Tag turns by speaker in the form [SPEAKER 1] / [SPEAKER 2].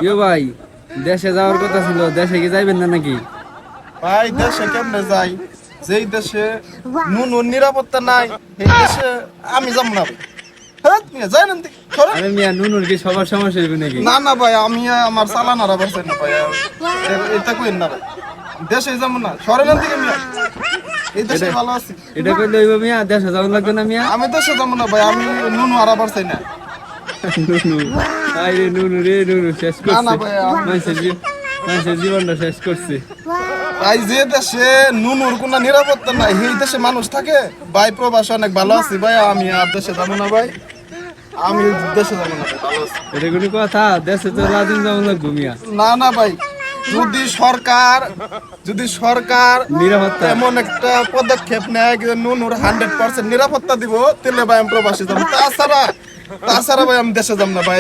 [SPEAKER 1] ইয়ো ভাই, দেশে যাওয়ার কথা ছিল, দেশে কি যাইবেন না নাকি?
[SPEAKER 2] ভাই দেশে কেমনে যাই? যেই দেশে নুন নিরাপত্তা নাই সেই দেশে আমি যাব না ভাই। হ্যাঁ মিয়া যাই না দেখি, সরেন।
[SPEAKER 1] আরে মিয়া, নুনুর কি সবার সমস্যা হইবে নাকি?
[SPEAKER 2] না না ভাই, আমি আমার চালান আর আবার চাই না ভাই, এটা কইন না ভাই, দেশে যাবো না, সরেন দিকে মিয়া, এই দেশে ভালো আছি।
[SPEAKER 1] এটা কইলে হইব মিয়া, দেশে যাওয়ার লাগবে না মিয়া?
[SPEAKER 2] আমি দেশে যাবো না ভাই, আমি নুন আর আবার চাই না।
[SPEAKER 1] নুনু, আরে নুনু রে, নুনু শেষ
[SPEAKER 2] না না
[SPEAKER 1] করছে
[SPEAKER 2] ভাই,
[SPEAKER 1] মানুষের জীবনটা শেষ করছে।
[SPEAKER 2] ভাই যে দেশে নুনুর কোনো নিরাপত্তা নাই সেই দেশে মানুষ থাকে ভাই, প্রবাসে অনেক ভালো আছি ভাই, আমি আর দেশে যাবো না ভাই, আমি দেশে যাবো না ভাই, ভালো আছি।
[SPEAKER 1] এটা কোনো কথা? দেশে তো রাজিন যাওয়ার লাগবে মিয়া।
[SPEAKER 2] না না ভাই, যদি সরকার
[SPEAKER 1] নিরাপত্তা
[SPEAKER 2] এমন একটা পদক্ষেপ নেয় যে নুনুর 100% নিরাপত্তা দিব, তাহলে ভাই আমি প্রবাসী যাবো, তাছাড়া ভাই আমি দেশে যাব না ভাই।